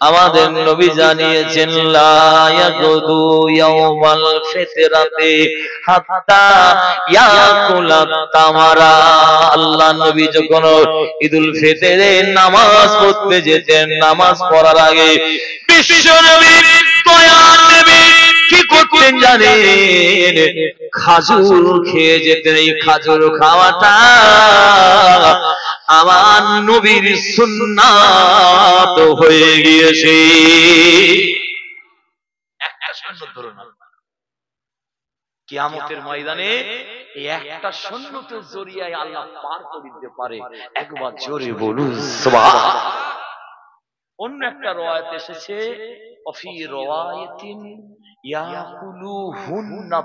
আমাদের নবী জানিয়েছেন লা ইয়াকুদু ইয়াউমাল ফিতরাতে হাত্তা ইয়াকুলা তামারা। আল্লাহ নবী যখন ঈদুল ফিতরে নামাজ পড়তে যেতেন, নামাজ পড়ার আগে বিশ্ব নবী দয়ার নবী কি করতেন জানেন? খাজুর খেয়ে যেতেন। এই খাজুর খাওয়াটা আমার নবীর সুন্নাত হয়ে গিয়েছে। একটা সুন্নাত ধরুন, কিয়ামতের ময়দানে এই একটা সুন্নতের জরিয়ায় আল্লাহ পার করে দিতে পারে। একবার জোরে বলুন সুবহান। অন্য একটা রওয়ায়াত এসেছে অফি রওয়ায়াতিন ইয়াকুলুহুন্না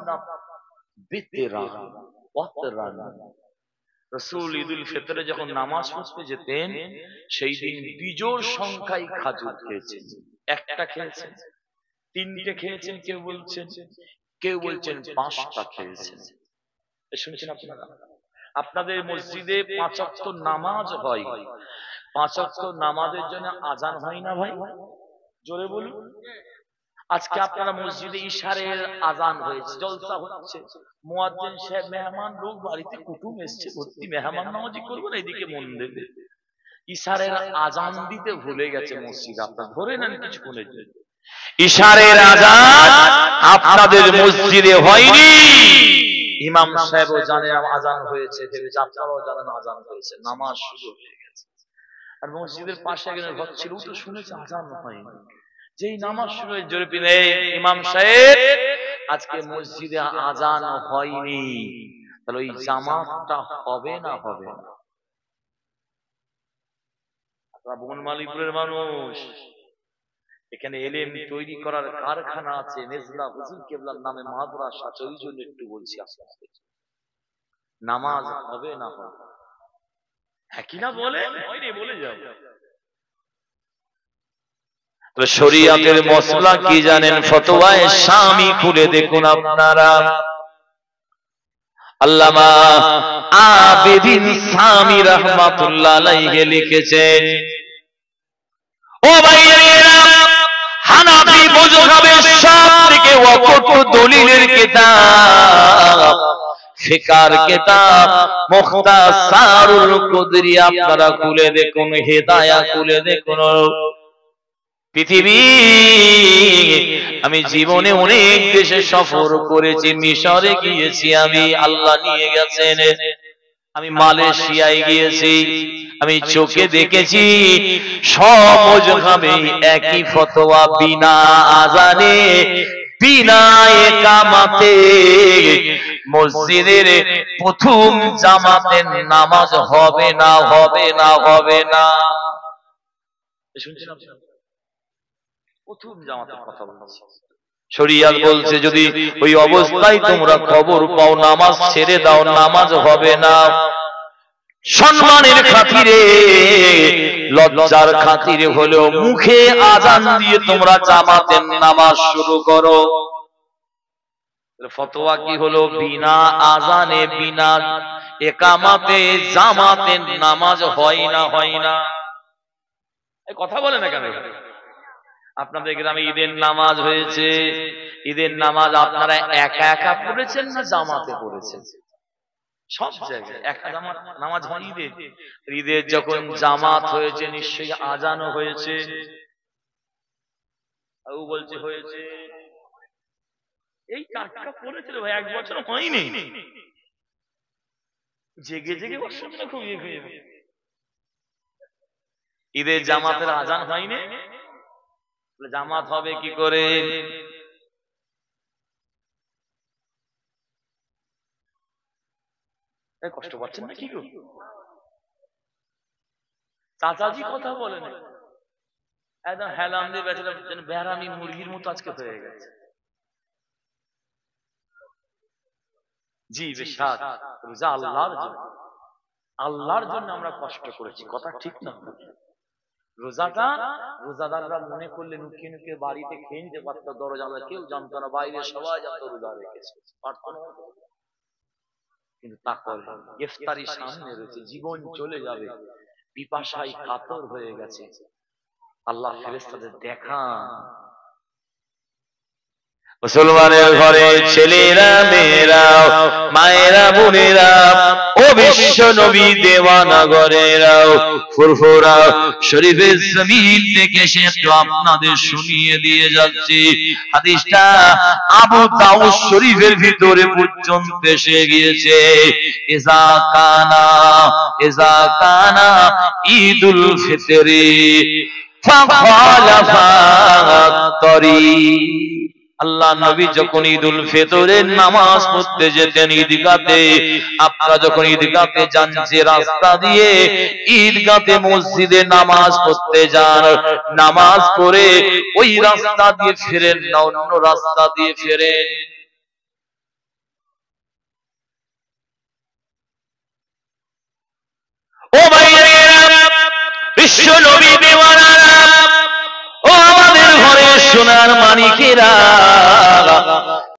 বিতরান ওয়াতরান। রাসূল ঈদুল ফিতরে যখন নামাজ পড়তে যেতেন সেই দিন বিজোড় সংখ্যায় খাজুর খেয়েছেন। একটা খেয়েছেন, তিনটে খেয়েছেন, কেউ বলছেন 5টা খেয়েছেন। শুনেছেন আপনারা? আপনাদের মসজিদে 5 ওয়াক্ত নামাজ হয়, 5 ওয়াক্ত নামাজের জন্য আজান হয় না ভাই? জোরে বলুন। আজকে আপনারা মসজিদে ইশারের আজান হয়েছে, জলসা হচ্ছে, মুয়াজ্জিন সাহেব মেহমান লোক বাড়িতে কুটুম এসেছে, ভর্তি মেহমান নামাজি করবেন, এদিকে মন দেবে। ইশারের আজান দিতে ভুলে গেছে মসজিদ। আপনারা ধরে নেন কিছুক্ষণের জন্য ইশারের আজান আপনাদের মসজিদে হয়নি। ইমাম সাহেবও জানে আজান হয়েছে, ভেবেছে আপনারাও জানেন আজান হয়েছে, নামাজ শুরু হয়ে গেছে। আর মসজিদের পাশে একজন ঘর ছিল, ও তো শুনেছে আজান হয়নি। যেই নামাজ শুরু হয়ে জোরে পিনে ইমাম সাহেব আজকে মসজিদে আজান হয়নি, তাহলে ওই জামাতটা হবে না হবে না? আপনারা বনমালীপুরের মানুষ, এখানে এলেম তৈরি করার কারখানা আছে, নেজলা হুজুর কেবলার নামে মাদ্রাসা, ওই জন্য একটু বলছি আস্তে আস্তে। নামাজ হবে না হবে? হ্যাঁ কিনা বলে? হয়নি বলে যাও। শরীয়তের মসলা কি জানেন? ফতোয়ায়ে শামি খুলে দেখুন আপনারা। আল্লামা আবেদিন শামি রাহমাতুল্লাহ আলাইহি লিখেছেন, ও ভাইয়েরা, হানাফি মাযহাবের সবথেকে ওয়াকফ দলিলের কিতাব, ফিকার কিতাব মুখতাসারুল কুদরি আপনারা খুলে দেখুন, হিদায়া খুলে দেখুন। পৃথিবী, আমি জীবনে অনেক দেশে সফর করেছি, মিশরে গিয়েছি, আমি আল্লাহ নিয়ে গেছেন, আমি মালয়েশিয়ায় গিয়েছি, আমি চোখে দেখেছি সব মাযহাবে একই ফতোয়া, বিনা আযানে বিনা ইকামাতে মসজিদের প্রথম জামাতের নামাজ হবে না হবে না হবে না। শুনছেন আপনারা? প্রথম জামাতের কথা বলছি। শরীয়ত বলছে যদি ওই অবস্থায় তোমরা খবর পাও নামাজ ছেড়ে দাও, নামাজ হবে না। সম্মানের খাতিরে, লজ্জার খাতিরে হলেও মুখে আজান দিয়ে তোমরা জামাতের নামাজ শুরু করো। ফতোয়া কি হলো? বিনা আজানে বিনা ইকামাতে জামাতের নামাজ হয় না হয় না। এই কথা বলে না কেন? আপনাদের গ্রামে ঈদের নামাজ হয়েছে, ঈদের নামাজ আপনারা একা একা পড়েছেন না জামাতে পড়েছেন? সব জায়গায় একা জামাত নামাজ হয়। ঈদের যখন জামাত হয়েছে নিশ্চয়ই আজানও হয়েছে। ও বলছে হয়েছে, এই টাটকা পড়েছিল ভাই, 1 বছর হয়নি, জেগে জেগে বসে না খুব ঈদের জামাতের আজান হয়নি, জামাত হবে কি করে? কষ্ট পাচ্ছেন না কি গো? চাচাজি কথা বলেন, একদম হেলাম দিয়ে বেচারা যেন বেহারামি মুরগির মতো আজকে হয়ে গেছে। জি বেশাক, রোজা আল্লাহর জন্য, আল্লাহর জন্য আমরা কষ্ট করেছি, কথা ঠিক না? রোজাটা রোজাদাররা মনে করলে লুকিয়ে লুকিয়ে বাড়িতে খেয়ে নিতে পারতো, দরজা কেউ জানতো না, বাইরে সবাই জানতো রোজা রেখেছে, পারতো না। কিন্তু তা করে ইফতারি সামনে রয়েছে, জীবন চলে যাবে, পিপাসায় কাতর হয়ে গেছে, আল্লাহ ফেরেশতাদের দেখান মুসলমানের ঘরে ছেলেরা মেয়েরা মায়েরা বোনেরা ও বিশ্ব নবী দেওয়ানগরেরাও ফুরফুরা শরীফের জমিন থেকে সে তো আপনাদের শুনিয়ে দিয়ে যাচ্ছি হাদিসটা আবু দাউদ শরীফের ভিতরে পর্যন্ত এসে গিয়েছে ইজা কানা ঈদুল ফিতরি ফাখালাফা তরি আল্লাহ নবী যখন ঈদুল ফিতরের নামাজ পড়তে যেতেন ঈদগাতে আপনারা যখন ঈদগাতে যান যে রাস্তা দিয়ে ঈদগাতে মসজিদে নামাজ পড়তে যান নামাজ পড়ে ওই রাস্তা দিয়ে ফেরেন না অন্য রাস্তা দিয়ে ফেরেন ও ভাইয়েরা বিশ্ব নবী দেওয়ানারা ও আমাদের ঘরে সোনার মানিকেরা